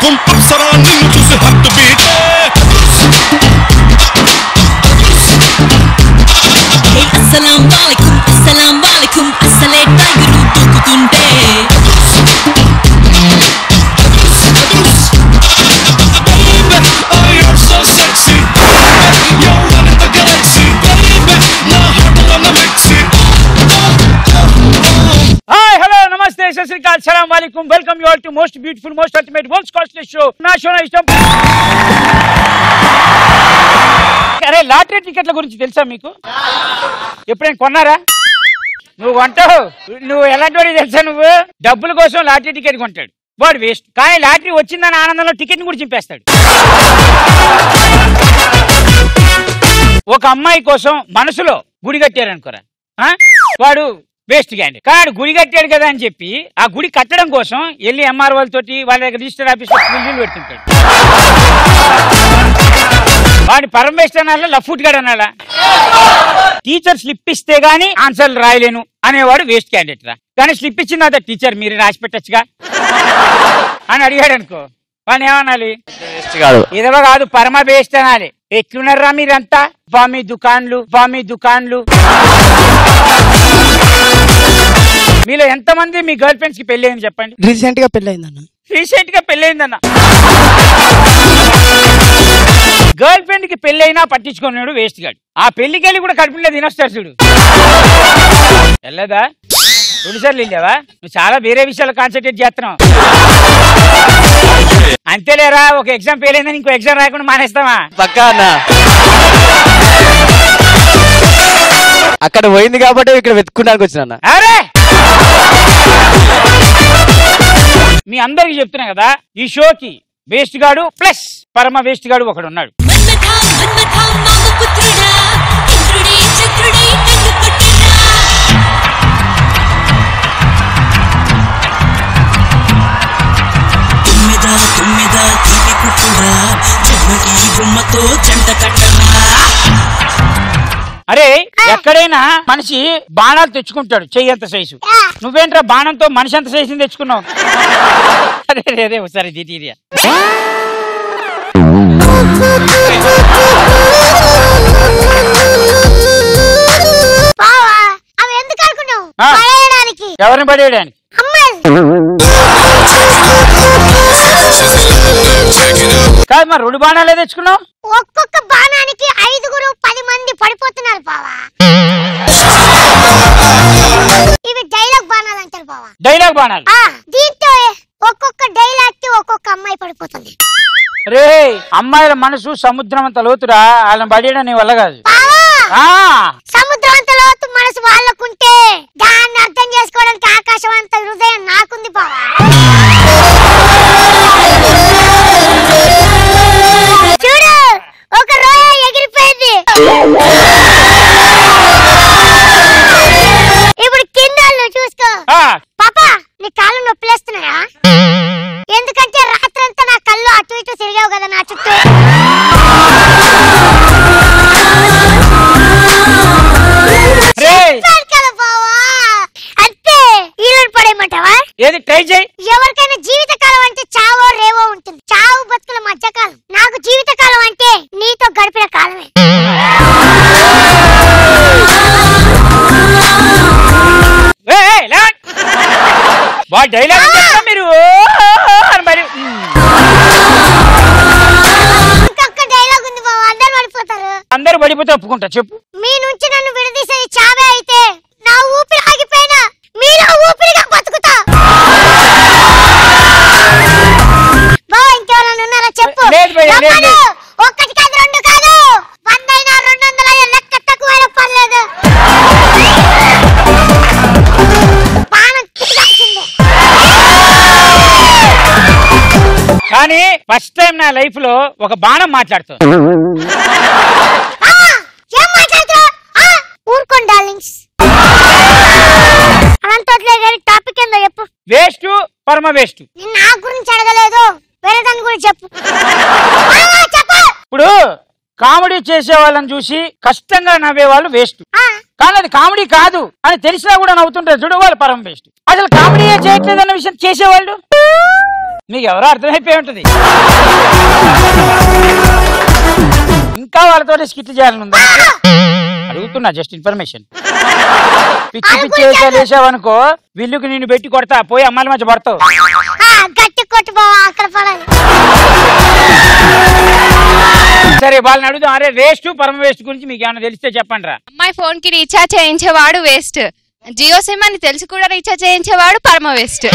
वालेकुम अप्सरा నిన్ను చూసి హార్ట్ బీట్ अस्सलाम वालेकुम అసలే టైగరు దూకుతుంటే अस्सलाम वालेकुम welcome you all to most beautiful most ultimate world's costly show నా షో నా ఇష్టం అరే లాటరీ టికెట్ల గురించి తెలుసా మీకు ఎప్పుడైనా కొన్నారా నువ్వు కొంటావు నువ్వు ఎలాంటి వాడికి తెలుసా నువ్వు డబ్బుల కోసం లాటరీ టికెట్ కొంటాడు వాడు వేస్ట్ కానీ లాటరీ వచ్చిందని ఆనందంలో టికెట్ ని కూడా చింపేస్తాడు ఒక అమ్మాయి కోసం మనసులో గుడి కట్టారు అనుకోరా వాడు వేస్ట్ క్యాండిడేట్ కానీ గుడి కట్టాడు కదా అని చెప్పి ఆ గుడి కట్టడం కోసం వెళ్ళి ఎంఆర్ఓ తోటి వాళ్ళ దగ్గర రిజిస్టర్ ఆఫీస్ లో బిల్లులు పెడుతుంటాడు వాడిని పరమేశ్వర అనాలా లఫ్ట్ గడ్ అనాలా టీచర్ స్లిప్ ఇస్తే గానీ ఆన్సర్లు రాయలేను అనేవాడు వేస్ట్ క్యాండిడేట్ రా కానీ స్లిప్ ఇచ్చింది అదే టీచర్ మీరు రాసి పెట్టచ్చుగా అని అడిగాడు అనుకో వాడిని ఏమనాలి ఇదవ కాదు పరమ వేస్ట్ అనాలి ఎట్లున్నారా మీరంతా వామి దుకాన్లు మీలో ఎంతమంది మీ గర్ల్ ఫ్రెండ్స్ కి పెళ్ళయింది చెప్పండి రీసెంట్ గా పెళ్ళయిందన్న గర్ల్ ఫ్రెండ్ కి పెళ్ళైనా పట్టించుకున్నాడు వేస్ట్ గాడు ఆ పెళ్లికి వెళ్ళి కూడా కడుపులో తినొస్తాడు చూడు వెళ్ళదా 2 సార్లు వెళ్ళావా నువ్వు చాలా వేరే విషయాలు కాన్సన్ట్రేట్ చేస్తున్నావు అంతేలేరా ఒక ఎగ్జామ్ ఫెయిల్ అయిందని ఇంకో ఎగ్జామ్ రాకుండా మానేస్తావా పక్కా అన్న అక్కడ పోయింది కాబట్టి ఇక్కడ వెతుక్కోడానికి వచ్చిన అరే మీ అందరికి చెప్తున్నా కదా ఈ షోకి వేస్ట్ గాడు ప్లస్ పరమ వేస్ట్ గాడు ఒకడు ఉన్నాడు అరే ఎక్కడైనా మనిషి బాణాలు తెచ్చుకుంటాడు చెయ్యంత సైజు నువ్వేంట్రా బాణంతో మనిషి అంత సైజు తెచ్చుకున్నావు అరే రే ఒకసారి దీటిరియా ఎవరిని పడేయడానికి కాదు మరి 2 బాణాలే తెచ్చుకున్నావు ఒక్కొక్క బాణానికి 5-10 మంది పడిపోతున్నారు బావా ఇవి డైలాగ్ బాణాలు అంటారు బావా డైలాగ్ బాణాలు దీంతో ఒక్కొక్క డైలాగ్ కి ఒక్కొక్క అమ్మాయి పడిపోతుంది రే అమ్మాయిల మనసు సముద్రం అంత లోతురా వాళ్ళని పడేయడం నీ వల్ల కాదు సముద్రం అంత లోతు మనసు వాళ్ళకుంటే దాన్ని అర్థం చేసుకోవడానికి ఆకాశం అంత హృదయం నాకుంది బావా చూడు ఒక రోయ ఎగిరిపోయింది ఇప్పుడు కింద చూసుకో పాపా నీ కాళ్ళు నొప్పిలేస్తున్నాయా ఎందుకంటే రాత్రంతా నా కళ్ళు అటు ఇటు తిరిగావు కదా నా చుట్టూ అంతే ఈరోజు పడేయమంటావా ఏది ట్రై చేయి ఎవరికైనా జీవితకాలం అంటే చావో రేవో ఉంటుంది చావు బతుకుల మధ్యకాలం నాకు జీవితకాలం అంటే నీతో గడిపిన కాలమే డైలాగ్ మీరు మరి ఇంకొక డైలాగ్ ఉంది బావ అందరూ పడిపోతారు అందరూ పడిపోతే ఒప్పుకుంటా చెప్పు మీ నుంచి నన్ను విడదీసేది చావే అయితే నా ఊపిరి ఆగిపోయినా మీలో ఊపిరిగా బతుకుతా బావ ఇంకెవరైనా ఉన్నారా చెప్పు ఒక్కటి కాదు 2 కాదు 100 అయినా 200 అయినా లెక్క తక్కువైనా పర్లేదు బాణం కిటికాల్సిందే కానీ ఫస్ట్ టైం నా లైఫ్ లో ఒక బాణం మాట్లాడుతుంది ఏం మాట్లాడుతున్నావు ఊరుకోండి డార్లింగ్స్ టాపిక్ ఏందో చెప్పు వేస్ట్ పరమ వేస్ట్ నా గురించి అడగలేదు వేరే దాని గురించి చెప్పు ఇప్పుడు కామెడీ చేసే వాళ్ళని చూసి కష్టంగా నవ్వే వాళ్ళు వేస్ట్ కానీ అది కామెడీ కాదు అని తెలిసినా కూడా నవ్వుతుంటారు చూడు వాళ్ళు పరమ వేస్ట్ అసలు కామెడీ చేయట్లేదు అన్న విషయం చేసేవాళ్ళు మీకు ఎవరో అర్థమైపోయి ఉంటుంది. ఇంకా వాళ్ళతో స్కిట్లు చేయాలని ఉందా అడుగుతున్నా, జస్ట్ ఇన్ఫర్మేషన్. పిచ్చి పిచ్చి వేసాలు వేసావనుకో విల్లుకి నిన్ను పెట్టి కొడతా, పోయి అమ్మాయిల మధ్య పడతావు. గట్టి కొట్టు బావా అక్కడ పడాలి. సరే వాళ్ళని అడుగుదాం. అరే వేస్ట్ పరమ వేస్ట్ గురించి మీకు ఏమైనా తెలిస్తే చెప్పండి రా. అమ్మాయి ఫోన్ కి రీఛార్జ్ చేయించేవాడు వేస్ట్, జియో సిమ్ అని తెలిసి కూడా రీఛార్జ్ చేయించేవాడు పరమ వేస్ట్.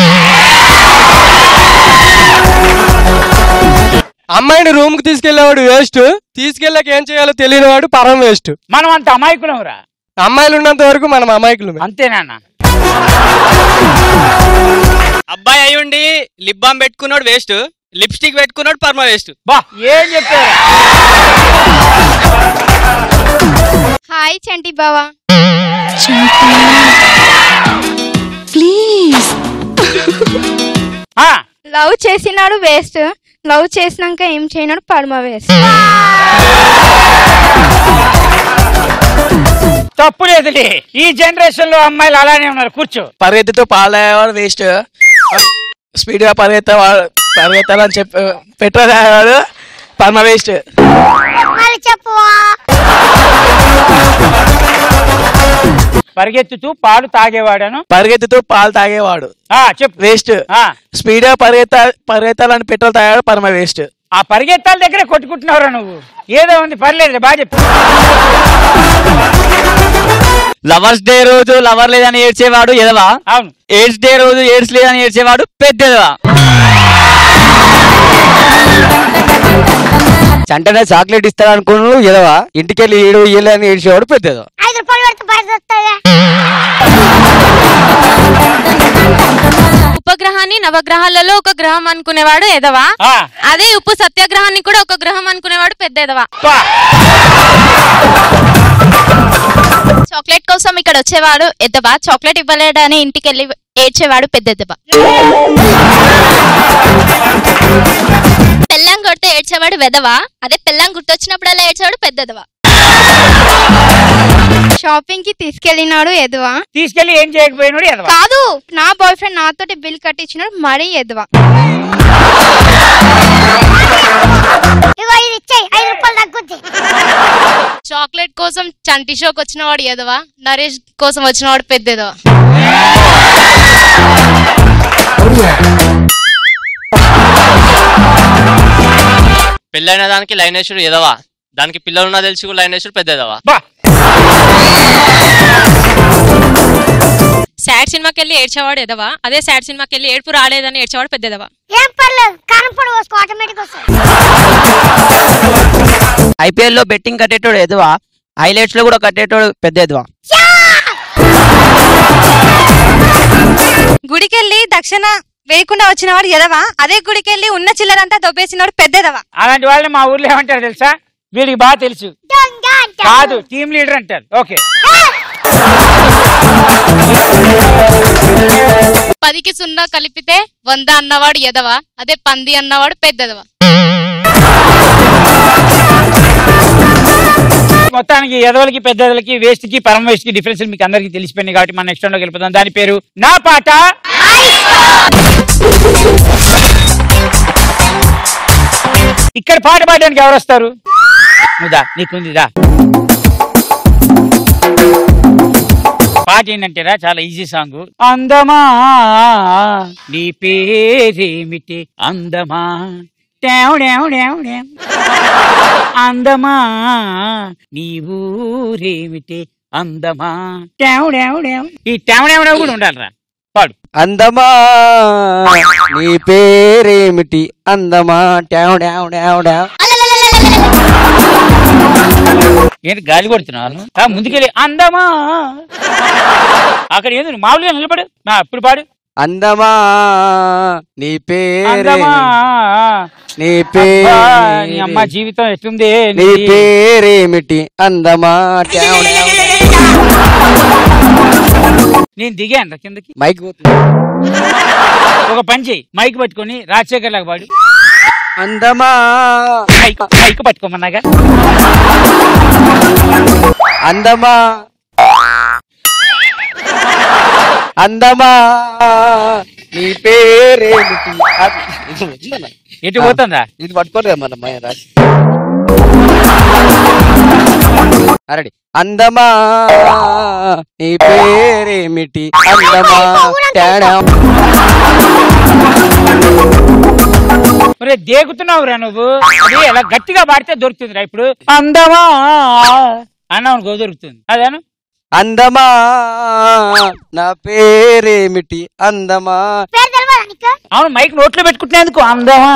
అమ్మాయిని రూమ్ కి తీసుకెళ్లేవాడు వేస్ట్, తీసుకెళ్ళాక ఏం చేయాలో తెలియని వాడు పరమ వేస్ట్. మనం అంత అమాయకులం రా. అమ్మాయిలు ఉన్నంత వరకు మనం అమాయకులు అంతేనా? అబ్బాయి అయ్యుండి లిప్ బామ్ పెట్టుకున్నాడు వేస్ట్, లిప్స్టిక్ పెట్టుకున్నాడు పరమ వేస్ట్. బా ఏం చెప్పారు. హాయ్ చంటి బావా. ప్లీజ్. లవ్ చేసినాడు వేస్ట్, లవ్ చేసినాక ఏం చేయనాడు పరమ వేస్ట్. తప్పు లేదులే, ఈ జనరేషన్ లో అమ్మాయిలు అలానే ఉన్నారు. కూర్చో. పరిగెత్తుతో పాలయ్యేవాడు వేస్ట్, స్పీడ్ గా పరిగెత్తాలని చెప్పి పెట్రోల్ తాగేవాడు పరమ వేస్ట్. పరిగెత్తుతూ పాలు తాగేవాడను. పరిగెత్తుతూ పాలు తాగేవాడు చెప్పు వేస్ట్, స్పీడ్ గా పరిగెత్తాలని పెట్రోల్ తాగేవాడు పరమ వేస్ట్. ఆ పరిగెత్తాల దగ్గరే కొట్టుకుంటున్నావురా నువ్వు. ఏదో ఉంది, పర్లేదు, బాగా చెప్పు. లవర్స్ డే రోజు లవర్ లేదని ఏడ్చేవాడు ఎదవా. అవును. ఎయిడ్స్ డే రోజు ఎయిడ్స్ లేదని ఏడ్చేవాడు పెద్దెదవా. చంటనే చాక్లెట్ ఇస్తాడు అనుకున్నాడు ఎదవా, ఇంటికెళ్ళి ఏడు ఇయ్యలేని ఏడ్చేవాడు పెద్దెదవా. ఉపగ్రహాన్ని నవగ్రహాలలో ఒక గ్రహం అనుకునేవాడు ఎదవా, అదే ఉప్పు సత్యాగ్రహాన్ని కూడా ఒక గ్రహం అనుకునేవాడు పెద్ద ఎదవా. చాక్లెట్ కోసం ఇక్కడ వచ్చేవాడు ఎదవా, చాక్లెట్ ఇవ్వలేడని ఇంటికి వెళ్ళి ఏడ్చేవాడు పెద్ద ఎదవా. పెళ్ళాం కొడితే ఏడ్చేవాడు వెదవా, అదే పెళ్ళాం గుర్తొచ్చినప్పుడల్లా ఏడ్చేవాడు పెద్దదవా. షాపింగ్ కి తీసుకెళ్ళినాడు ఎదవా, తీసుకెళ్లి ఏం చేయకపోయినాడు ఎదవా. కాదు, నా బాయ్ ఫ్రెండ్ నాతోటి బిల్ కట్టించినాడు మరీ ఎదవా. చాక్లెట్ కోసం చంటి షోకి వచ్చినవాడు ఎదవా, నరేష్ కోసం వచ్చినవాడు పెద్దదవా. పెళ్ళైన దానికి లైనేశ్వరు ఎదవా, దానికి పిల్లలున్నా తెలిసి కూడా లైనేశ్వరు పెద్దదవా. సాడ్ సినిమాకి వెళ్ళి ఏడ్చేవాడు ఎదవా, అదే సాడ్ సినిమాకి వెళ్ళి ఏడుపు రాలేదని ఏడ్చేవాడు పెద్దదవా. ఐపీఎల్ లో బెట్టింగ్ కట్టేటోడు ఎదవా, హైలైట్స్ లో కూడా కట్టేటోడు పెద్ద ఎదవా. గుడికెళ్ళి దక్షిణ వేయకుండా వచ్చినవాడు ఎదవా, అదే గుడికెళ్ళి ఉన్న చిల్లరంతా దొబ్బేసినవాడు పెద్దదవా. అలాంటి వాళ్ళని మా ఊర్లో ఏమంటారు తెలుసా, వీడికి బాగా తెలుసు, కాదు టీమ్ లీడర్ అంటారు. ఓకే. 10కి 0 కలిపితే 100 అన్నవాడు ఎదవా, అదే పంది అన్నవాడు పెద్దదవా. మొత్తానికి ఎదవలకి పెద్దలకి వేస్ట్ కి పరమ వేస్ట్ కి డిఫరెన్స్ మీకు అందరికి తెలిసిపోయింది కాబట్టి మన నెక్స్ట్ లోకి వెళ్ళిపోతాం. దాని పేరు నా పాట. ఇక్కడ పాట పాడడానికి ఎవరు వస్తారు? నువ్వుదా, నీకుందిదా. పాట ఏంటంటేరా చాలా ఈజీ సాంగ్. అందమా నీ పేరేమిటి అందమా, అందమా నీ ఊరేమిటి అందమా. ఈ టేవడేవడ కూడా ఉండాలిరా. పాడు. అందమా నీ పేరేమిటి అందమా. ఏంటి గాలి కొడుతున్నాను? ముందుకెళ్ళి అందమా. అక్కడ ఏంది మామూలుగా నిలబడు. ఇప్పుడు పాడు. అందమా నీ అందమా నీ పేరు నీ అమ్మ జీవితం ఎట్లుంది, నీ పేరేమిటి అందమా. నేను దిగాను కిందకి. మైక్ ఒక పని చెయ్యి, మైక్ పట్టుకొని రాజశేఖర్ లాగా పాడు. అందమా మైక్ పట్టుకోమన్నాగా. అందమా అందమా నీ పేరేమిటి ఎటు పోతుందా? ఇది పట్టుకోరు మన రాసి. అరెడీ. అందమా నీ పేరేమిటి అందమా తేడా. దేగుతున్నావురా నువ్వు. అది ఎలా గట్టిగా పాడితే దొరుకుతుందిరా. ఇప్పుడు అందమా అన్నావు దొరుకుతుంది. అదేను అందమా నా పేరేమిటి అందమా. అవును మైక్ నోట్లో పెట్టుకుంటున్నందుకు అందమా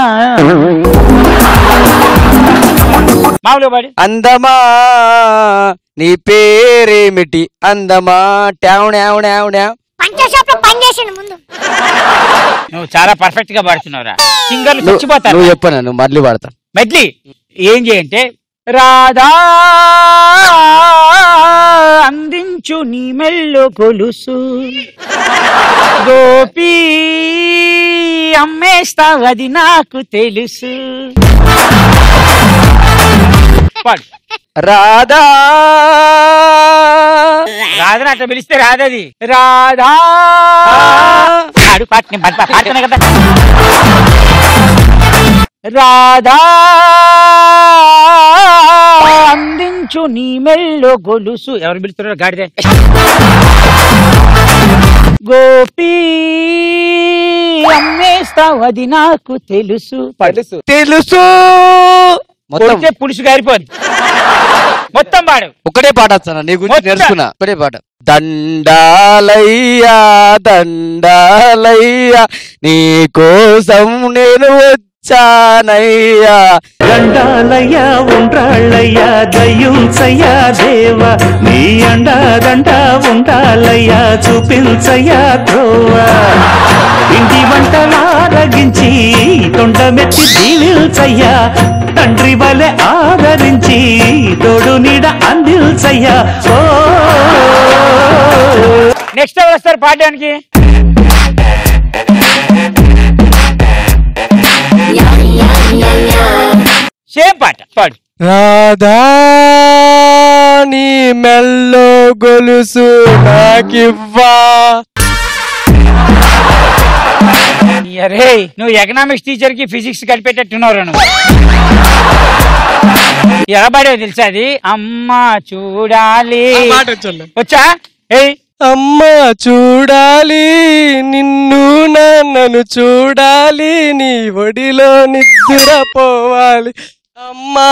మామూలుగా పాడి. అందమా నీ పేరేమిటి అందమా టావ్. నువ్వు చాలా పర్ఫెక్ట్ గా పాడుతున్నావురా. సింగర్లు చచ్చిపోతారు. నువ్వు చెప్పను నువ్వు మళ్ళీ పాడతా. మెట్లి ఏం చేయంటే రాధా అందించు నీ మెల్లో గొలుసు గోపి అమ్మేస్తావది నాకు తెలుసు. రాధా రాధని అట్లా పిలిస్తే రాధది. రాధా పాడుతున్నా కదా. రాధా అందించు నీ మెల్లో గొలుసు. ఎవరు పిలుస్తున్నారు? గాడిదే. గోపి అమ్మేస్తావు అది నాకు తెలుసు. తెలుసు పులుసు గారిపోదు. మొత్తం పాడు. ఒకటే పాట వస్తాను నీ గురించి నేర్చుకున్నా. ఒకటే పాట. దండాలయ్యా దండాలయ్యా నీ కోసం నేను వచ్చానయ్యా. దండాలయ్యా ఉండాలయ్యా దయ్యుంచయ్యా దేవా నీ అండాదండ ఉండాలయ్యా చూపించయ్యా త్రోవా. ఇంటి వంటలారగించి తొండమెత్తి దీవిల్చయ్యా తండ్రి వలె ఆదరించి తోడు నీడ అందిల్చయ్యా. ఓ నెక్స్ట్ ఎవరు వస్తారు పాడడానికి? సేమ్ పాట పాడు. రాధా నీ మెల్లో గొలుసు నాకివ్వా. అరే నువ్వు ఎకనామిక్స్ టీచర్ కి ఫిజిక్స్ కలిపేటట్టున్నారు. నువ్వు ఎలా పాడేవో తెలుసా? అది అమ్మ చూడాలి వచ్చా. అమ్మ చూడాలి నిన్ను నన్ను చూడాలి నీ ఒడిలో నిద్రపోవాలి అమ్మా.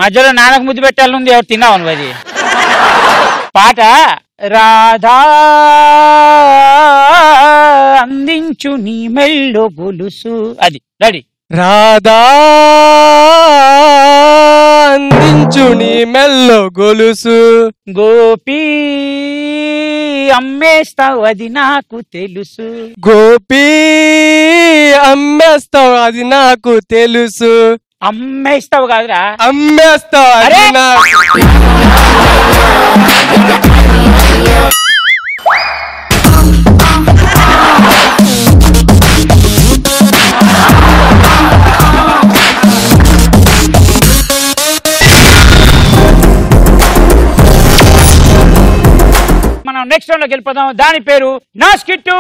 మధ్యలో నాన్నకు ముద్దు పెట్టాలనుంది. ఎవరు తిన్నావు నువ్వు? అది పాట. రాధా అందించు నీ మెల్లో గొలుసు. అది రెడీ. రాధా అందించు నీ మెల్లో గొలుసు గోపి అమ్మేస్తావు అది నాకు తెలుసు. గోపి అమ్మేస్తావు అది నాకు తెలుసు. అమ్మేస్తావు కాదురా అమ్మేస్తావు అది నాకు. మనం నెక్స్ట్ రౌండ్ లోకి వెళ్ళిపోదాం. దాని పేరు నా స్కిట్టు.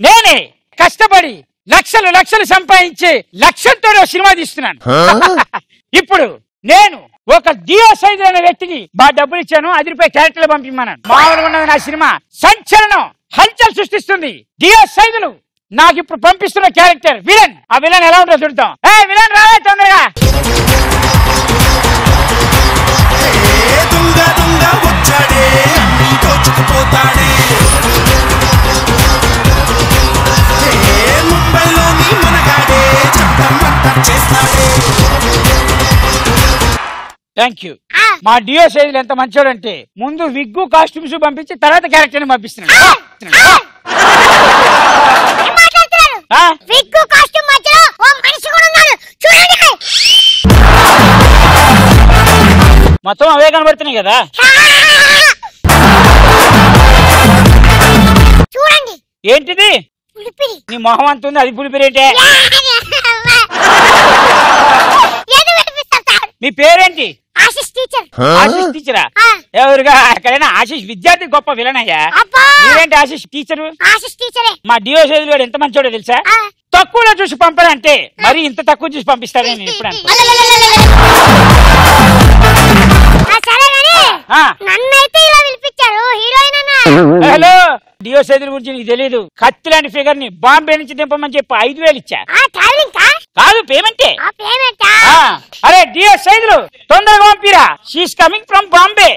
నేనే కష్టపడి లక్షలు లక్షలు సంపాదించి లక్షలతో సినిమా తీస్తున్నాను. ఇప్పుడు నేను ఒక దియో సైజ్ అనే వ్యక్తికి బాగా డబ్బులు ఇచ్చాను. 10 రూపాయలు క్యారెక్టర్లు పంపిమన్నాను. మామూలుగా ఉన్నది నా సినిమా సంచలనం హల్చల్ సృష్టిస్తుంది. దియో సైజులు నాకు ఇప్పుడు పంపిస్తున్న క్యారెక్టర్ విలన్. ఆ విలన్ ఎలా ఉంటుందో చూద్దాం. విలన్ రావే తొందరగా. Thank you. మా డియో సైజులు ఎంత మంచోడంటే ముందు విగ్గు కాస్ట్యూమ్స్ పంపించి తర్వాత క్యారెక్టర్ ని పంపిస్తున్నాడు. మొత్తం అవే కనబడుతున్నాయి కదా. ఏంటిది నీ మొహం అంత ఉంది, అది పులిపిరి ఏంటే? మీ పేరేంటి? ఆశిష్ టీచర్. ఆశిష్ టీచరా? ఎవరుగా ఎక్కడైనా ఆశిష్ విద్యార్థి గొప్ప విలనయ్యా. మీరేంటి ఆశిష్ టీచరు? ఆశిష్ టీచరే. మా డిఓ సైజులు వాడు ఎంత మంచోడో తెలుసా? తక్కువలో చూసి పంపడంటే మరి ఇంత తక్కువ చూసి పంపిస్తాడని నేను ఇప్పుడు నన్నైతే ఇలా పిలిపించారు హీరోయిన్ అన్న. హలో, డిఓ సైజుల గురించి నీకు తెలియదు. కత్తి లాంటి ఫిగర్ ని బాంబే నుంచి దింపమని చెప్పి 5,000 ఇచ్చా. కాదు పేమెంటే. అరే డిఓ సైజులు తొందరగా పంపిరా, షీఈస్ కమింగ్ ఫ్రమ్ బాంబే.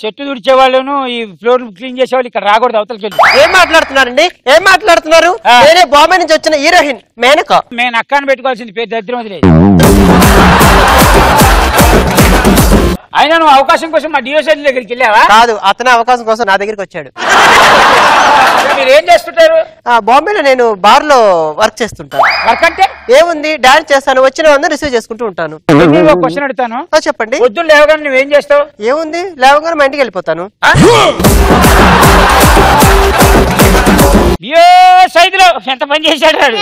చెట్టు తుడిచే వాళ్ళను ఈ ఫ్లోర్ క్లీన్ చేసే వాళ్ళు ఇక్కడ రాకూడదు, అవతలకి వెళ్ళి. ఏం మాట్లాడుతున్నారండి? ఏం మాట్లాడుతున్నారు? నేనే బాంబే నుంచి వచ్చిన హీరోయిన్ మేనక. నేను అక్కని పెట్టుకోవాల్సింది పేరు దరిద్రం వదిలేదు. అయినా నువ్వు అవకాశం కోసం మా డిఓ సైజ్ దగ్గరికి వెళ్ళావా? కాదు, అతనే అవకాశం కోసం నా దగ్గరికి వచ్చాడు. మీరు ఏం చేస్తుంటారు? బాంబేలో నేను బార్ లో వర్క్ చేస్తుంటాను. వర్క్ అంటే ఏముంది, డాన్స్ చేస్తాను, వచ్చిన వాళ్ళని రిసీవ్ చేసుకుంటూ ఉంటాను. క్వశ్చన్ అడుగుతాను, చెప్పండి. పొద్దున్న లేవగానే నువ్వేం చేస్తావు? ఏముంది, లేవగానే మా ఇంటికి వెళ్ళిపోతాను. సైదులో ఎంత పని చేశాడు వాడు.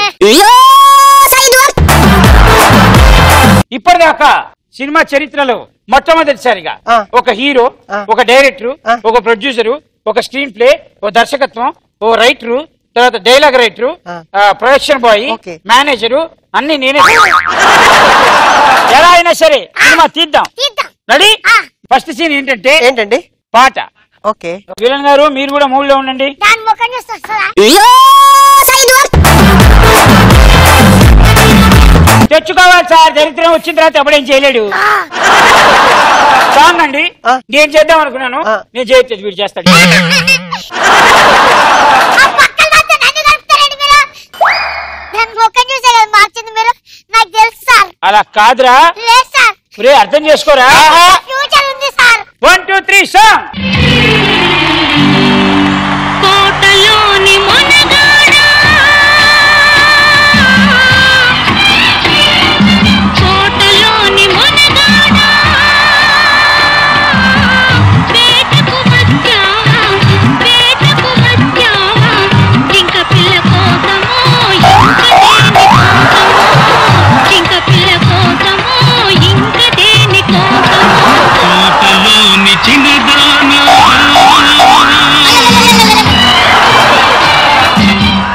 ఇప్పటిదాకా సినిమా చరిత్రలో మొట్టమొదటిసారిగా ఒక హీరో, ఒక డైరెక్టర్, ఒక ప్రొడ్యూసరు, ఒక స్క్రీన్ ప్లే, ఒక దర్శకత్వం, ఓ రైటరు, తర్వాత dialogue writer, production bye, manager అన్ని నేనే. ఎలా అయినా సరే సినిమా తీద్దాం. రెడీ? ఫస్ట్ సీన్ ఏంటంటే పాట. ఓకే విలన్ గారు మీరు కూడా మూడ్ లో ఉండండి. తెచ్చుకోవాలి సార్, దరిద్రం వచ్చిన తర్వాత ఎప్పుడేం చేయలేడు. సాంగ్ అండి, నేను చేద్దాం అనుకున్నాను, నేను చేయొచ్చు, వీడు చేస్తాడు. అలా కాదురా, అర్థం చేసుకోరా. 1 2 3 సాంగ్. కోటలోని మొనగాడా, కోటలోని మొనగాడా, వేటకు వచ్చావా, వేటకు వచ్చావా, జింక పిల్ల కోసమో, ఇంక దేని కోసమో, జింక పిల్ల కోసమో, ఇంక దేని కోసమో. కోటలోని చిన్నదానా,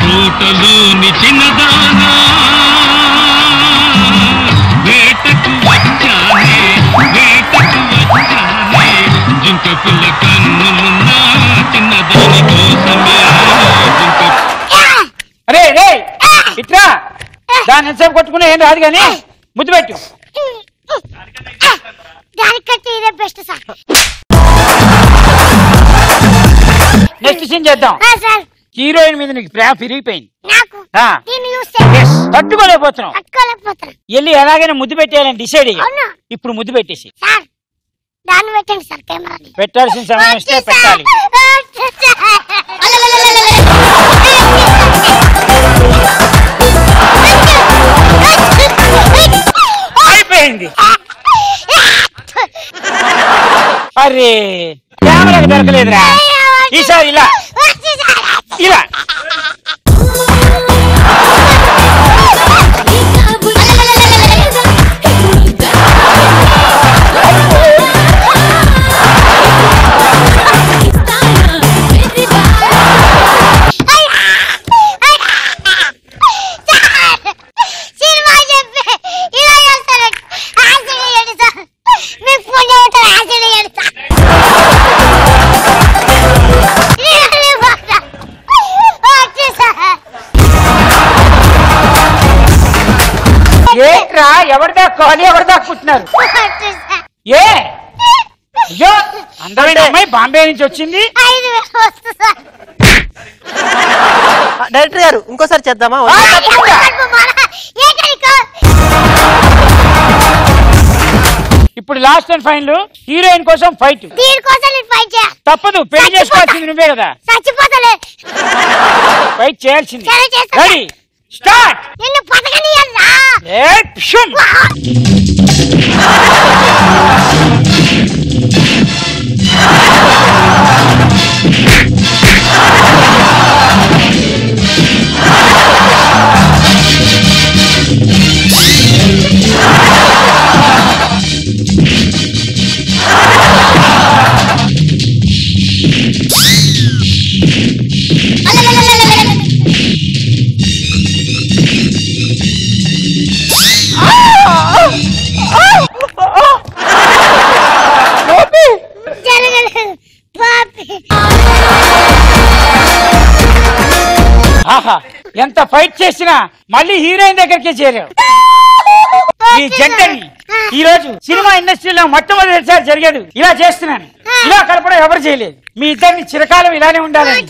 కోటలోని చిన్నదానా, వేటకు వచ్చానే, వేటకు వచ్చానే, జింక పిల్ల కన్నులున్న చిన్నదాని కోసమే. అరే రే ఇట్లా దాని ఎంతసేపు కొట్టుకున్నా ఏం రాదు కానీ ముద్దు పెట్టు. దానికంటే ఇదే బెస్ట్ సార్. నెక్స్ట్ సీన్ చేద్దాం. హీరోయిన్ మీద నీకు ప్రేమ పెరిగిపోయింది, తట్టుకోలేకపోతున్నావు. వెళ్ళి ఎలాగైనా ముద్దు పెట్టేయాలని డిసైడ్ అయ్యా. ఇప్పుడు ముద్దు పెట్టేసి దాన్ని పెట్టండి సార్, కెమెరా పెట్టాల్సిన సమయం వస్తే పెట్టాలి. అయిపోయింది. అరే కెమెరాకి దొరకలేదురా, ఈసారి ఇలా ఇలా. ఏంట్రా ఎవరి దాక్కోవాలి, ఎవరి దాక్కుంటున్నారు? ఏ అయ్యో, అందమైన అమ్మాయి బాంబే నుంచి వచ్చింది. డైరెక్టర్ గారు ఇంకోసారి చేద్దామా? ఇప్పుడు లాస్ట్ అండ్ ఫైనల్ హీరోయిన్ కోసం ఫైట్. తప్పదు, పెళ్లి చేసుకోవాల్సింది నువ్వే కదా, ఫైట్ చేయాల్సింది. Ready start. నిన్ను పతకనియల్లా. ఆహా, ఎంత ఫైట్ చేసినా మళ్ళీ హీరోయిన్ దగ్గరికి చేరావు. ఈ జంటని ఈ రోజు సినిమా ఇండస్ట్రీలో మొట్టమొదటిసారి జరిగేది ఇలా చేస్తున్నాను. ఇలా కలపడం ఎవరు చేయలేదు. మీ ఇద్దరిని చిరకాలం ఇలానే ఉండాలని.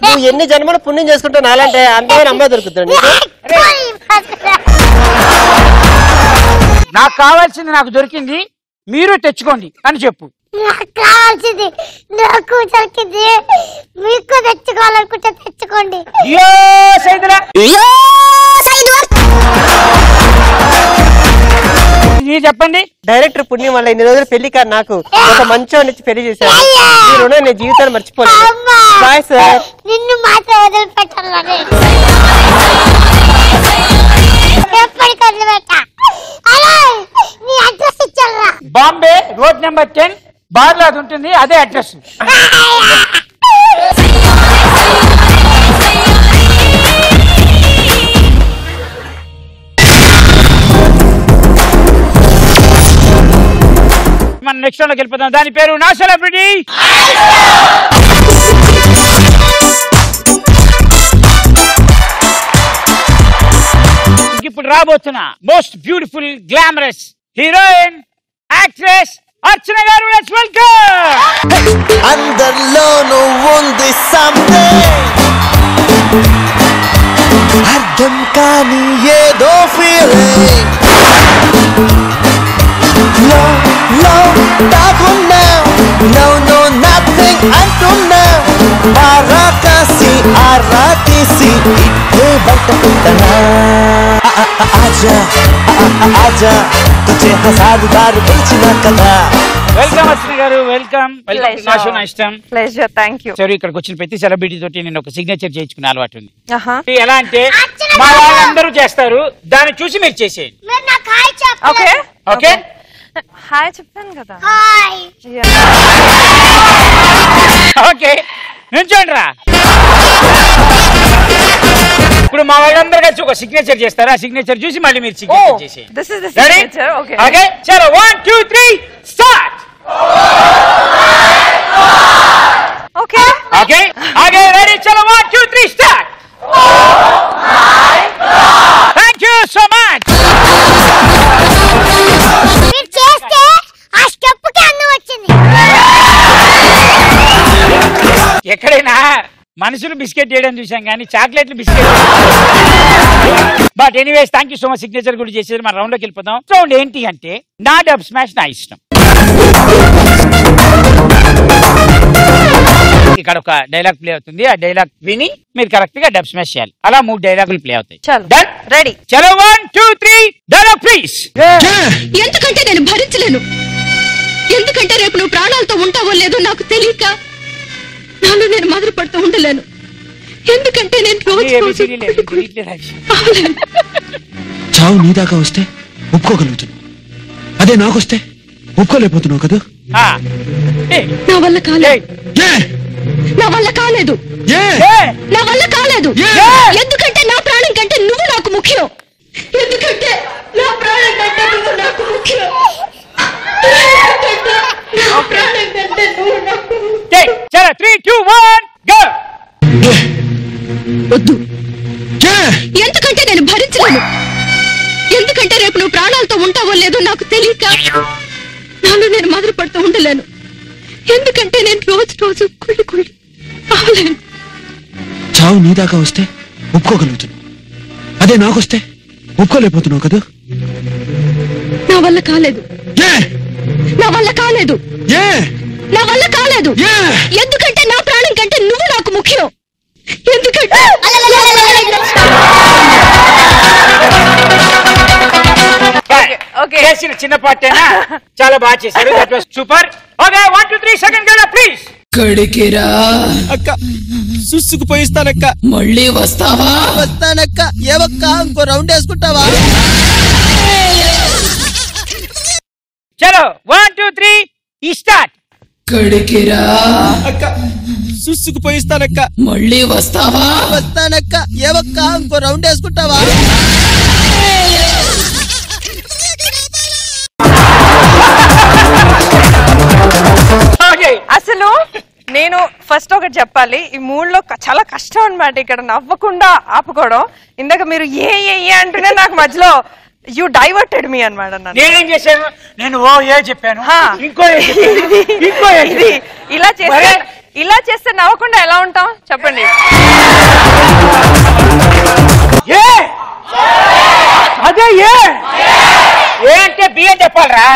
నువ్వు ఎన్ని జన్మలు పుణ్యం చేసుకుంటా నాలంటే అందమైన అమ్మాయి దొరుకుతుంది. నాకు కావాల్సింది నాకు దొరికింది, మీరు తెచ్చుకోండి అని చెప్పు. నాకు కావాల్సింది నాకు దొరికింది, మీకు తెచ్చుకోవాలనుకుంటే తెచ్చుకోండి. చెప్పండి. డైరెక్టర్ పుణ్యం వల్ల ఇన్ని రోజులు పెళ్లి కాదు నాకు ఒక మంచోని పెళ్లి చేశాను. ఈ రుణం నేను జీవితాన్ని మర్చిపోలేదు. Bye sir. నిన్ను మాత్రం వదిలిపెట్టాలని ఎప్పటికి వదిలిపెట్టా. నీ అడ్రస్ ఇచ్చారా? బాంబే రోడ్ నెంబర్ 10 బార్లో అది ఉంటుంది, అదే అడ్రస్. మనం నెక్స్ట్ లోకి వెళ్ళిపోతాం. దాని పేరు నా సెలబ్రిటీ. ఇప్పుడు రాబోతున్న most beautiful glamorous heroine actress Archana గారు. Let's welcome. అందరిలోనూ ఉంది సంథింగ్, అర్థం కాని ఏదో ఫీలింగ్. లో లో దాగున్నా, నో నో నథింగ్ అంటున్నా. ఆరాకాసి ఆరా తీసి ఇట్టే బయట పెట్టనా. ఆజా ఆజా తుజే హసారుదారు పిలిచిన కదా. వెల్కమ్ అర్చన గారు. వెల్కమ్. నా ఇష్టం. ప్లెజర్. థాంక్యూ. సరే, ఇక్కడికి వచ్చిన ప్రతి సెలబ్రిటీ తోటి నేను ఒక సిగ్నేచర్ చేయించుకునే అలవాటు ఉంది. ఎలా అంటే మా వాళ్ళందరూ చేస్తారు, దాన్ని చూసి మీరు చేసేయండి. Okay okay. హాయ్ చెప్పాను కదా. ఓకే, నుంచోండి రా. ఇప్పుడు మా వాళ్ళందరూ కలిసి ఒక సిగ్నేచర్ చేస్తారు. ఆ సిగ్నేచర్ చూసి మళ్ళీ మీరు సిగ్నేచర్ చేసేయండి. This is the signature. Okay okay, చలో 1 2 3 start. Okay okay okay, ready, చలో 1 2 3 start. Thank you so much. మీరు చేస్తే ఆ స్టెప్ కి అందం వచ్చింది. ఎక్కడైనా మనుషులు బిస్కెట్ చేయడం చూసాం కానీ చాక్లెట్లు biscuit. But anyways thank you so much. Signature కూడా చేసేది. మన రౌండ్ లోకి వెళ్ళిపోతాం. రౌండ్ ఏంటి అంటే నా డబ్ స్మాష్ నా ఇష్టం. ఇక్కడ ఒక డైలాగ్ ప్లే అవుతుంది. ఆ డైలాగ్ విని మీరు కరెక్ట్ గా డబ్ స్మాష్ చేయాలి. అలా 3 డైలాగులు ప్లే అవుతాయి. డన్, రెడీ, చలో 1 2 3 డైలాగ్ ప్లీజ్. ఎందుకంటే నేను భరించలేను. ఎందుకంటే రేపు నువ్వు ప్రాణాలతో ఉంటావో లేదో నాకు తెలియక నాలో నేను మొదలు పడుతూ ఉండలేను. ఎందుకంటే నేను చావు నీ దాకా వస్తే ఒప్పుకోగలుగుతున్నావు, అదే నాకొస్తే ఒప్పుకోలేకపోతున్నావు కదా. నా వల్ల కాలేదు. నా వల్ల కాలేదు. నా వల్ల కాలేదు. ఎందుకంటే నా ప్రాణం కంటే నువ్వు నాకు ముఖ్యం. ఎందుకంటే నా ప్రాణం కంటే నువ్వు నాకు ముఖ్యం. నా ప్రాణం కంటే నువ్వు నాకు ముఖ్యం. 3 2 1 గో. వద్దు. ఎందుకంటే నేను భరించలేను. ఎందుకంటే రేపు నువ్వు ప్రాణాలతో ఉంటావో లేదో నాకు తెలియక నాలో నేను మొదలు పడుతూ ఉండలేను. ఎందుకంటే నేను రోజు రోజు కుళ్ళి కుళ్ళి అవలేను. చావు నీ దాకా వస్తే ఒప్పుకోగలుగుతున్నావు, అదే నాకొస్తే ఒప్పుకోలేకపోతున్నావు కదా. నా వల్ల కాలేదు. నా వల్ల కాలేదు. నా వల్ల కాలేదు. ఎందుకంటే నా ప్రాణం కంటే నువ్వు నాకు ముఖ్యం. ఎందుకంటే చేసిన చిన్న పాటేనా చాలా బాగా చేశారు. That was super. Okay 1 2 3 second గల ప్లీజ్. కడికిరా అక్క సుసుకుపోయిస్తానక్క. మళ్ళీ వస్తావా? వస్తానక్క. ఏవక్క ఇంకో రౌండ్ వేసుకుంటావా? చలో 1 2 3 స్టార్ట్. కడికిరా అక్క సుసుకుపోయిస్తానక్క. మళ్ళీ వస్తావా? వస్తానక్క. ఏవక్క ఇంకో రౌండ్ వేసుకుంటావా? అసలు నేను ఫస్ట్ ఒకటి చెప్పాలి, ఈ మూడ్లో చాలా కష్టం అన్నమాట ఇక్కడ నవ్వకుండా ఆపుకోవడం. ఇందాక మీరు ఏ అంటూనే నాకు మధ్యలో యూ డైవర్టెడ్ మీ అన్నమాట. నేనేం చేశాను? నేను ఓ ఏ చెప్పాను. ఇది ఇలా చేస్తే నవ్వకుండా ఎలా ఉంటాం చెప్పండి. అదే ఏ అంటే బి అని చెప్పాలరా.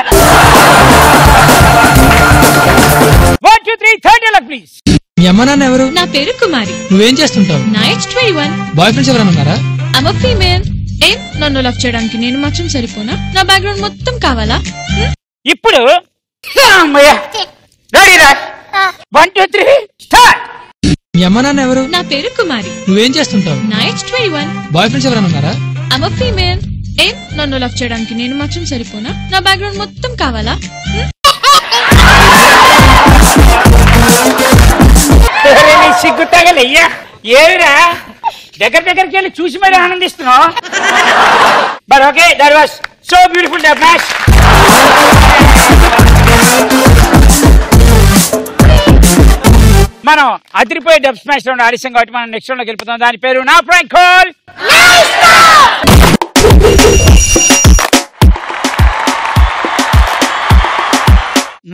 1 2 3 థర్డ్ డైలాగ్ ప్లీజ్. మీ అమ్మ నాన్న ఎవరు? నా పేరు కుమారి. నువ్వేం చేస్తుంటావు? నా ఏజ్ 21. బాయ్ ఫ్రెండ్స్ ఎవరైనా ఉన్నారా? I'm a female. ఏం నన్ను లవ్ చేయడానికి నేను మాత్రం సరిపోనా? నా బ్యాక్గ్రౌండ్ మొత్తం కావాలా? ఇప్పుడు రెడీ రా. 1 2 3 స్టార్ట్. మీ అమ్మ నాన్న ఎవరు? నా పేరు కుమారి. నువ్వేం చేస్తుంటావు? నా ఏజ్ 21. బాయ్ ఫ్రెండ్స్ ఎవరైనా ఉన్నారా? I'm a female. ఏం నన్ను లవ్ చేయడానికి నేను మాత్రం సరిపోనా? నా బ్యాక్గ్రౌండ్ మొత్తం కావాలా? సిగ్గు తగలయ్యా. ఏరా దగ్గరికి వెళ్ళి చూసి మరి ఆనందిస్తున్నావు. But okay that was so beautiful the match. మనం అదిరిపోయే డబ్ స్మాష్ రౌండ్ ఆడిషన్ కాబట్టి మనం నెక్స్ట్ రౌండ్ లో గెలుపుతాం. దాని పేరు నా ప్రాంక్ కాల్.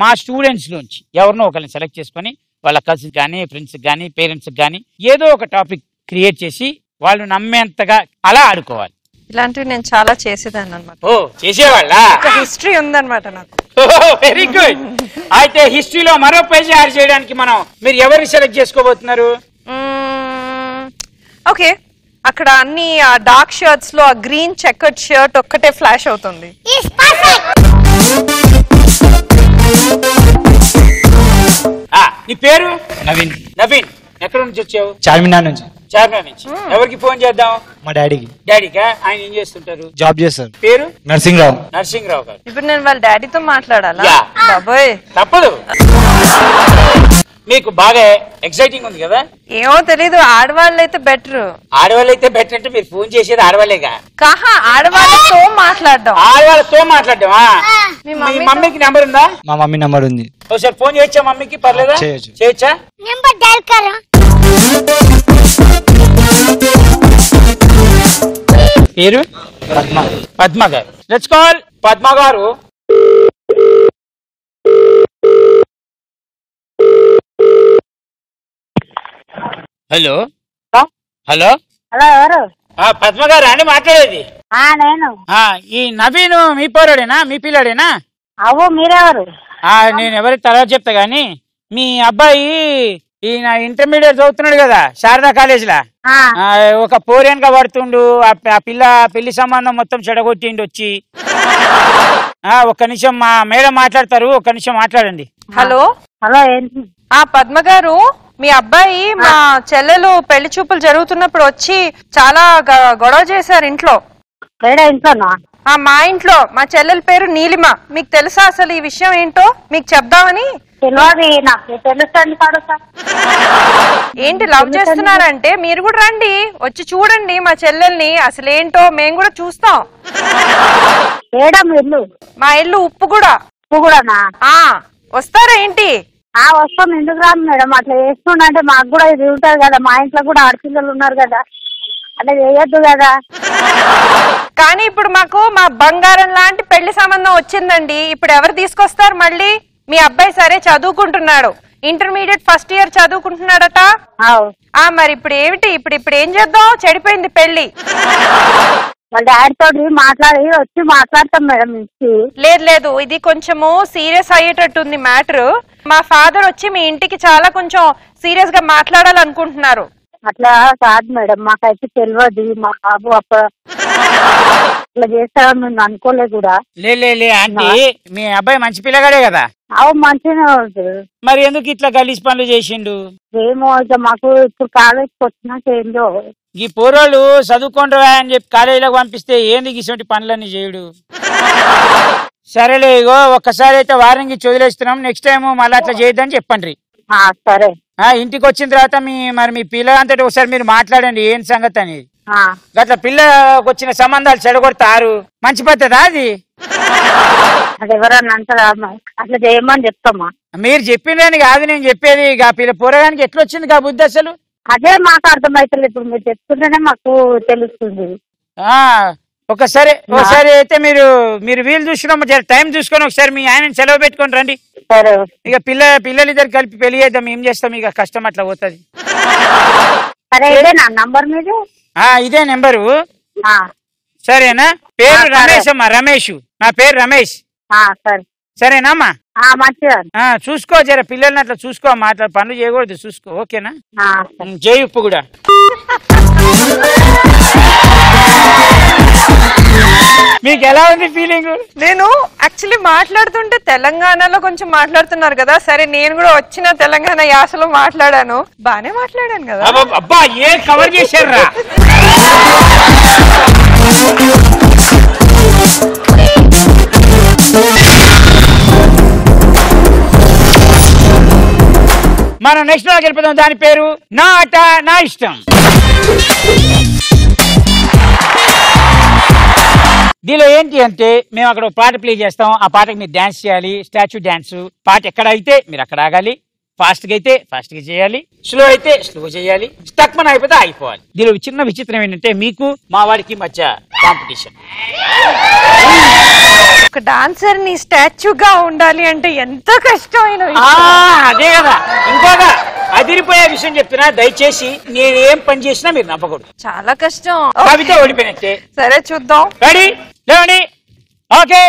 మా స్టూడెంట్స్ నుంచి ఎవరినో ఒకరిని సెలెక్ట్ చేసుకొని వాళ్ళ కజిన్స్ కానీ ఫ్రెండ్స్ కానీ పేరెంట్స్ కానీ ఏదో ఒక టాపిక్ క్రియేట్ చేసి వాళ్ళు నమ్మేంతగా అలా ఆడుకోవాలి. ఇలాంటివి నేను చాలా చేసేదాన్ని అనమాట. ఓ చేసేవాళ్ళ హిస్టరీ ఉందన్నమాట నాకు. Very good. అయితే హిస్టరీలో మరో పేజీ యాడ్ చేయడానికి మీరు ఎవరిని సెలెక్ట్ చేసుకోబోతున్నారు? ఓకే, అక్కడ అన్ని డార్క్ షర్ట్స్ లో గ్రీన్ చెక్కర్డ్ షర్ట్ ఒక్కటే ఫ్లాష్ అవుతుంది. నీ పేరు? నవీన్. నవీన్ ఎక్కడ నుంచి వచ్చావు? చార్మినార్ నుంచి. చార్మినార్ నుంచి. ఎవరికి ఫోన్ చేద్దాం? మా డాడీకి. డాడీకా? ఆయన ఏం చేస్తుంటారు? జాబ్ చేస్తారు. పేరు? నరసింహరావు. నరసింహరావు గారు. ఇప్పుడు నేను వాళ్ళ డాడీతో మాట్లాడాలా? బాబోయ్ తప్పదు. మీకు బాగా ఎక్సైటింగ్ ఉంది కదా? ఏమో తెలీదు. ఆడవాళ్ళు అయితే బెటర్. ఆడవాళ్ళు అయితే బెటర్ అంటే మీరు ఫోన్ చేసేది ఆడవాళ్ళేగా? కాహా, ఆడవాళ్ళతో మాట్లాడడం. ఆడవాళ్ళతో మాట్లాడటమా? మీ మమ్మీకి నెంబర్ ఉందా? మా మమ్మీ నెంబర్ ఉంది. ఒకసారి ఫోన్ చేయొచ్చా మమ్మీకి? పర్లేదా? చేయొచ్చు. చేయొచ్చా? నెంబర్ డయల్ కరా. పేరు? పద్మ. పద్మ గారు. లెట్స్ కాల్ పద్మ గారు. హలో హలో హలో ఎవరు? పద్మ గారు అని మాట్లాడేది. నేను. ఈ నవీన్ మీ పోరాడేనా? మీ పిల్లాడేనా? అవు మీరెవరు? నేను ఎవరికి తర్వాత చెప్తా గానీ మీ అబ్బాయి ఈయన ఇంటర్మీడియట్ చదువుతున్నాడు కదా శారదా కాలేజ్ లా. ఒక పోరేన్గా పడుతుండు. ఆ పిల్ల పెళ్లి సంబంధం మొత్తం చెడగొట్టిండు వచ్చి. ఒక్క నిమిషం మా మేడం మాట్లాడతారు, ఒక్క నిమిషం మాట్లాడండి. Hello hello. పద్మ గారు, మీ అబ్బాయి మా చెల్లెలు పెళ్లి చూపులు జరుగుతున్నప్పుడు వచ్చి చాలా గొడవ చేశారు ఇంట్లో. మా ఇంట్లో. మా చెల్లెల పేరు నీలిమ. మీకు తెలుసా అసలు ఈ విషయం ఏంటో? మీకు చెప్దామని. ఏంటి లవ్ చేస్తున్నారంటే? మీరు కూడా రండి, వచ్చి చూడండి మా చెల్లెల్ని. అసలు ఏంటో మేము కూడా చూస్తాం. మా ఇల్లు ఉప్పు కూడా. వస్తారా ఏంటి? వస్తాం. ఎందుకు రాదు మేడం? అట్లా చేస్తుండే మాకు కూడా ఇది ఉంటుంది కదా. మా ఇంట్లో కూడా ఆడపిల్లలు ఉన్నారు కదా, అట్లా చేయొద్దు కదా. కానీ ఇప్పుడు మాకు మా బంగారం లాంటి పెళ్లి సంబంధం వచ్చిందండి. ఇప్పుడు ఎవరు తీసుకొస్తారు మళ్ళీ? మీ అబ్బాయి సరే చదువుకుంటున్నాడు, ఇంటర్మీడియట్ ఫస్ట్ ఇయర్ చదువుకుంటున్నాడట. మరి ఇప్పుడు ఏమిటి? ఇప్పుడు ఏం చేద్దాం? చెడిపోయింది పెళ్లి. వాళ్ళ డాడీ తోటి మాట్లాడి వచ్చి మాట్లాడతాం మేడం. లేదు లేదు, ఇది కొంచెము సీరియస్ అయ్యేటట్టుంది మ్యాటర్. మా ఫాదర్ వచ్చి మీ ఇంటికి చాలా కొంచెం సీరియస్ గా మాట్లాడాలనుకుంటున్నారు. అట్లా కాదు మేడం, మాకైతే తెలియదు. మా బాబు అట్లా చేస్తామని మేము అనుకోలే కూడా. లే ఆంటీ, మీ అబ్బాయి మంచి పిల్లగాడే కదా? అవు మంచిగానే ఉంటుంది. మరి ఎందుకు ఇట్లా గలీజ్ పనులు చేసిండు? ఏమో ఇక మాకు ఇప్పుడు కాలేజ్కి వచ్చినాక ఏందో. ఈ పోరోళ్ళు చదువుకుంటారా అని చెప్పి కాలేజీలోకి పంపిస్తే ఏంది ఇటువంటి పనులన్నీ చేయుడు? సరేలే, ఇగో ఒక్కసారి అయితే వార్నింగ్ ఇచ్చి వదిలేస్తున్నాం. నెక్స్ట్ టైం మళ్ళీ అట్లా చేయొద్దని చెప్పండి. సరే. ఇంటికి వచ్చిన తర్వాత మీ పిల్లలంతటి ఒకసారి మీరు మాట్లాడండి ఏం సంగతి అనేది. అట్లా పిల్లకి వచ్చిన సంబంధాలు చెడగొడతారు, మంచి పద్ధతా అది? అది ఎవరన్నా అంటారా? అట్లా చేయమని చెప్తామా? మీరు చెప్పిందని కాదు నేను చెప్పేది. పిల్ల పోరగానికి ఎట్లా వచ్చింది కా బుద్ధి అసలు? అదే మాకు అర్థమవుతుంది. ఇప్పుడు మీరు చెప్తుంటేనే మాకు తెలుస్తుంది. ఒకసారి అయితే మీరు వీలు చూసినా టైం చూసుకొని ఒకసారి మీ ఆయన సెలవు పెట్టుకొని రండి. ఇక పిల్లలిద్దరు కలిపి పెళ్లి చేద్దాం. ఏం చేస్తాం, ఇక కష్టం అట్లా పోతుంది. ఇదే నెంబరు సరేనా? పేరు రమేష్ అమ్మా, రమేష్. నా పేరు రమేష్. సరేనామ్మా? చూసుకో, జర పిల్లల్ని అట్లా చూసుకో, మాట్లాడు పనులు చేయకూడదు, చూసుకో. ఓకేనా? జై ఉప్పు కూడా. మీకు ఎలా ఉంది ఫీలింగ్? నేను యాక్చువల్లీ మాట్లాడుతుంటే తెలంగాణలో కొంచెం మాట్లాడుతున్నారు కదా, సరే నేను కూడా వచ్చిన తెలంగాణ యాసలో మాట్లాడాను. బానే మాట్లాడాను కదా. అబ్బా, ఏ కవర్ చేశారా? మనం నెక్స్ట్ లోకి వెళ్ళిపోతాం. దాని పేరు నా ఆట నా ఇష్టం. దీనిలో ఏంటి అంటే మేము అక్కడ పాట ప్లే చేస్తాం. ఆ పాటకి మీరు డాన్స్ చేయాలి, స్టాచ్యూ డాన్స్. పాట ఎక్కడ అయితే మీరు అక్కడ ఆగాలి, ఫాస్ట్ గా అయితే ఫాస్ట్ గా చేయాలి, స్లో అయితే స్లో చేయాలి, స్టక్ మన అయిపోతే ఆగిపోవాలి. దీనిలో చిన్న విచిత్రం ఏంటంటే మీకు మా వాడికి మధ్య కాంపిటీషన్. ఒక డాన్సర్ ని స్టాచ్యూగా ఉండాలి అంటే ఎంత కష్టమైన. అదే కదా. ఇంకోగా అదిరిపోయే విషయం చెప్తున్నా, దయచేసి నేనేం పని చేసినా మీరు నవ్వకూడదు. చాలా కష్టం. కవిత ఓడిపోయినట్టే. సరే చూద్దాం. రెడీ? లేవండి. ఓకే,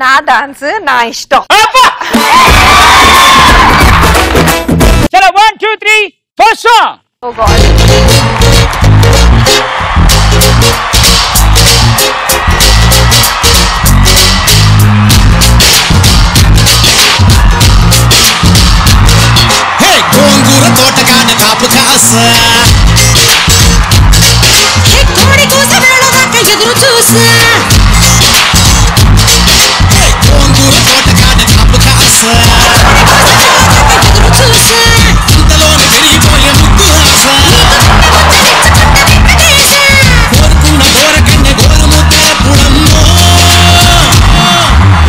నా డాన్స్ నా ఇష్టం. చలో 1 2 3 4 సాంగ్. ఓ గాడ్. గోంగూర తోటగాడ కాపు కాస కోడి కూస వేళదాక ఎదురు చూసా. గోంగూర తోటగాడ కాపు కాస ఎదురు చూసా. ఇంతలోనే పెరిగిపోయే ముగ్గు ఆశ. కోరుకున్న కోరకన్య గోరుముద్దే పుడమ్మో.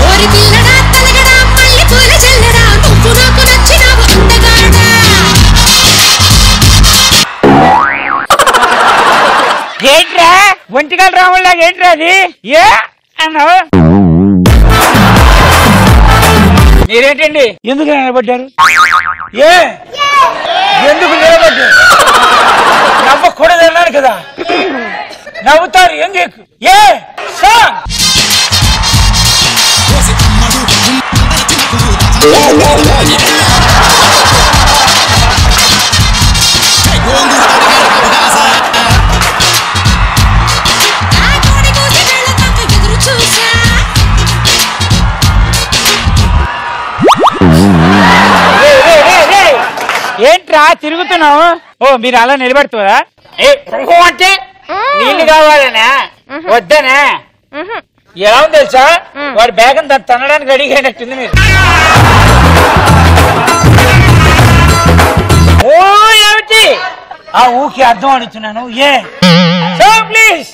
ఓరి పిల్లడా తలగడా మళ్ళీ పూల చల్లడా, నువ్వు నాకు నచ్చినావు అందగాడా. ఏంట్రా ఒంటికాల రాముల్లాగా ఏంట్రా అది? ఏ అన్నావు? మీరేంటండి ఎందుకు నిలబడ్డారు? ఎందుకు నిలబడ్డారు? నవ్వకూడదు అన్నారు కదా, నవ్వుతారు ఎందుకు? సాంగ్. ఏంట్రా తిరుగుతున్నావు? మీరు అలా నిలబడుతుందా? అంటే నీళ్ళు కావాలనా వద్దనా? ఎలా ఉంది తెలుసా, వాడి బ్యాగ్ తనడానికి రెడీ అయినట్టుంది. మీరు ఏమిటి ఆ ఊకి అర్థం అడుగుతున్నాను. ప్లీజ్.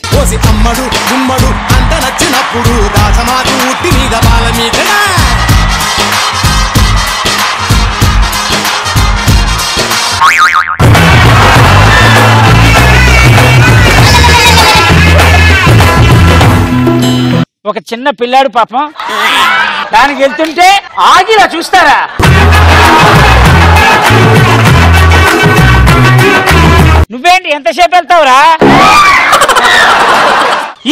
అమ్మడు గుమ్మడు అంత నచ్చినప్పుడు దాసమాకు ఉట్టి మీద బాల మీద. ఒక చిన్న పిల్లాడు పాపం దానికి వెళ్తుంటే ఆగిలా చూస్తారా? నువ్వేంటి ఎంతసేపు వెళ్తావురా?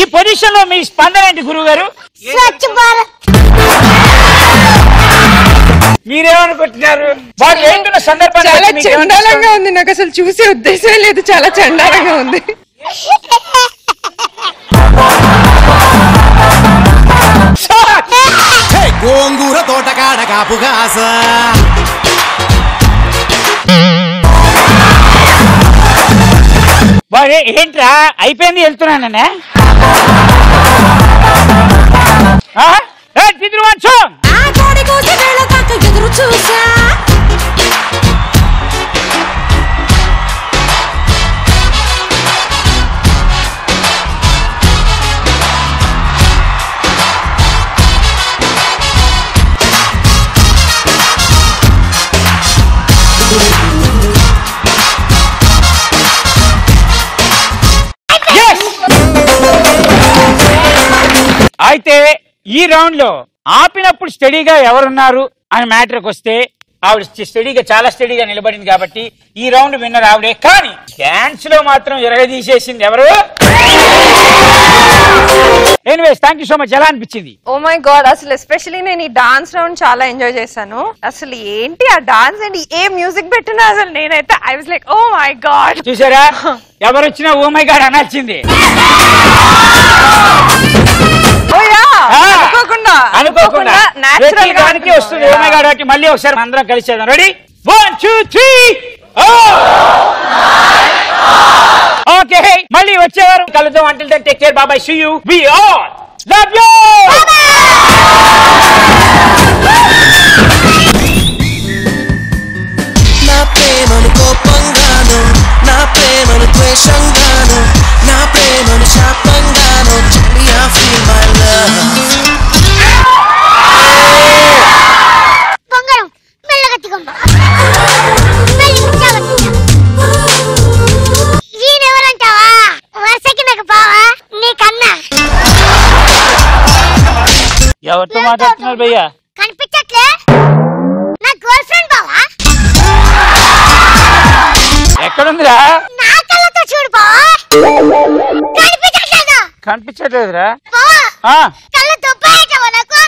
ఈ పొజిషన్ లో మీ స్పందన ఏంటి గురువు గారు? స్వచ్ఛ భారత్. మీరేమనుకుంటున్నారు? వాళ్ళు ఏంటున్న సందర్భాన్ని చాలా బట్టి మీకు ఏమనిపిస్తుంది? చండాలంగా ఉంది. నాకు అసలు చూసే ఉద్దేశం లేదు. చాలా చండాలంగా ఉంది. గోంగూర తోటకాడ కాపుగాస వాడు ఏంట్రా అయిపోయింది వెళ్తున్నాననే ఎదురు చూసా అయితే ఈ రౌండ్ లో ఆపినప్పుడు స్టడీగా ఎవరున్నారు అని మ్యాటర్కి వస్తే ఆవిడ స్టడీగా చాలా స్టడీగా నిలబడింది కాబట్టి ఈ రౌండ్ విన్నర్ ఆవిడే. కానీ డాన్స్ లో మాత్రం ఎరగదీసేసింది ఎవరు? Anyways thank you so much. ఎలా అనిపించింది? ఓ మై గాడ్, అసలు ఎస్పెషల్లీ నేను ఈ డాన్స్ రౌండ్ చాలా ఎంజాయ్ చేశాను. అసలు ఏంటి ఆ డాన్స్ అండి, ఏ మ్యూజిక్ పెట్టినా అసలు నేనైతే I was like oh my God. చూసారా, ఎవరు వచ్చినా ఓ మై గాడ్ అనాల్సింది. అనుకోకుండా దానికి వస్తుంది ఓ మై గాడ్ అంటే. మళ్ళీ ఒకసారి అందరం కలిసేద్దాం. Ready 1 2 3 okay. మళ్ళీ వచ్చేవారు కలుద్దాం. Until then take care, bye bye, see you, we all love you. నా ప్రేమను కోపంగాను, నా ప్రేమను ద్వేషంగాను, నా ప్రేమను శాపంగాను, I feel my love. బంగారం మెల్లగా తిగమ్మ. ఈయనెవరంటావా? వరుసకి నాకు బావా, నీకన్నా. ఎవరితో మాట్లాడుతున్నారు భయ్యా? కనిపించట్లే? నా గర్ల్ ఫ్రెండ్ బావా. ఎక్కడుందిరా? నా కళ్ళతో చూడు బావా. కనిపించట్లేదు. కనిపించట్లేదురా? కళ్ళు దుబ్బాయటవా నాకు?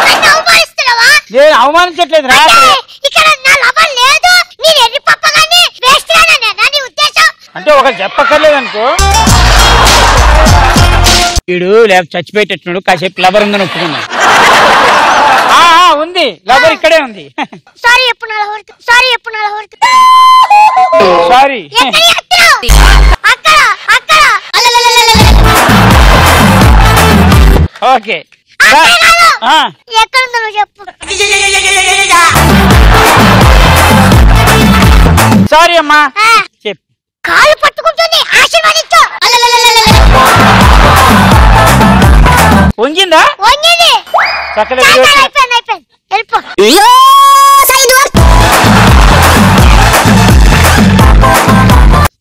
నన్ను అవమానిస్తున్నావా? నేను అవమానించట్లేదురా. ఇక్కడ నా లవర్ లేదు, నేను ఎన్ని పప్పగాని వేస్ట్ రానా నీ ఉద్దేశం? అంటే ఒకరు చెప్పక్కర్లేదు అనుకో. వీడు లేక చచ్చిపోయేటట్టున్నాడు. కాసేపు లవర్ ఉందని ఒప్పుకున్నాడు. ఉంది లవర్ ఇక్కడే ఉంది. సారీ ఎప్పుడు నా లవర్, సారీ ఎప్పుడు నా లవర్. సారీ అక్కడ అక్కడ. ఓకే ఎక్కడుందో నువ్వు చెప్పు. సారీ అమ్మా. చెప్పు. కాలు పట్టుకుంటుంది, ఆశీర్వాదించు. వంగిందా? వంగింది. అయిపోయింది అయిపోయింది, వెళ్ళిపో.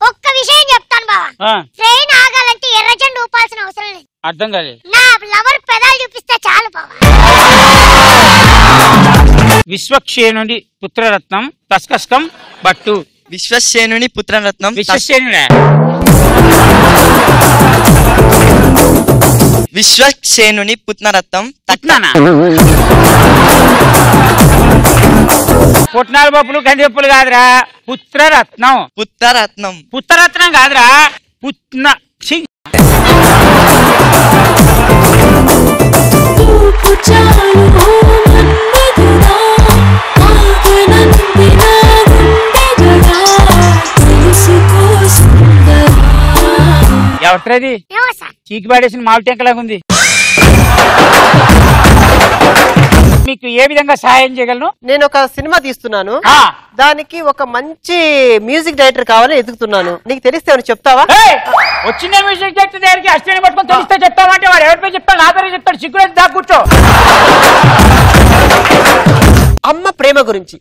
ఒక్క విషయం చెప్తాను బావా, ట్రైన్ ఆగాలంటే ఎర్రజెండు ఊపాల్సిన అవసరం లేదు. అర్థం కాలేదు. నా లవర్ పెదాలు చూపిస్తే చాలు బావా. విశ్వక్షేణుడి పుత్రరత్నం తస్కస్కం బట్టు. విశ్వసేనుని పుత్రరత్నం విశ్వసేనుడా? విశ్వసేనుని పుత్రరత్నం తట్నానా? పుట్నాల పప్పులు కందిపప్పులు కాదురా, పుత్రరత్నం. పుత్రరత్నం పుత్రరత్నం కాదురా, పుత్న. ఎవరిది? చీకి పాడేసిన మామిడి టెంకలాగా ఉంది. మీకు ఏ విధంగా సహాయం చేయగలను? నేను ఒక సినిమా తీస్తున్నాను, దానికి ఒక మంచి మ్యూజిక్ డైరెక్టర్ కావాలని ఎదుగుతున్నాను. నీకు తెలిస్తే ఏమైనా చెప్తావా? వచ్చిన మ్యూజిక్ డైరెక్టర్ దగ్గరికి అష్టని పట్టుకొని తెలిస్తే చెప్తామంటే వాడు ఎవరిపై చెప్తాడు? నా పేరు చెప్తాడు. సిగ్గులేదు, దా కూర్చో. అమ్మ ప్రేమ గురించి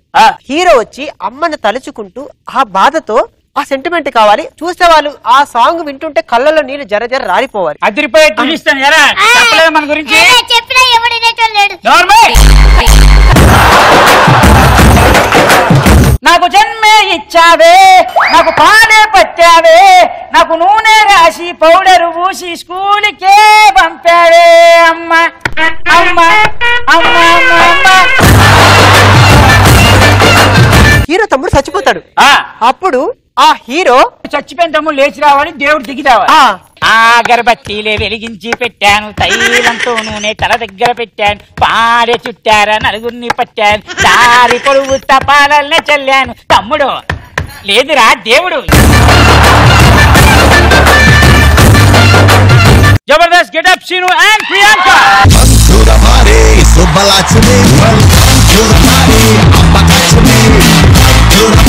హీరో వచ్చి అమ్మని తలుచుకుంటూ ఆ బాధతో ఆ సెంటిమెంట్ కావాలి. చూసే వాళ్ళు ఆ సాంగ్ వింటుంటే కళ్ళలో నీళ్లు జర జర రాలిపోవాలి. అదిరిపోయే చూపిస్తాను. చెప్పలేదు మన గురించి. చెప్పినా ఎవడైనా లేడు. నాకు జన్మే ఇచ్చావే, నాకు పాలే పట్టావే, నాకు నూనె రాసి పౌడర్ పూసి స్కూల్కే పంపావే అమ్మ అమ్మ అమ్మ అమ్మ. హీరో తమ్ముడు చచ్చిపోతాడు. అప్పుడు ఆ హీరో చచ్చిపోయిన తమ్ముడు లేచి రావాలి, దేవుడు దిగి రావాలి. ఆ అగరబత్తీలే వెలిగించి పెట్టాను, తైలంతో నూనె తల దగ్గర పెట్టాను, పాడే చుట్టారా నలుగురిని పట్టాను, దారి పొడుగు తపాలనే చల్లాను. తమ్ముడు లేదురా దేవుడు. Jabardasth getup Seenu and Priyanka. Subbalaxmi, welcome to the party. Ambakachmi, to the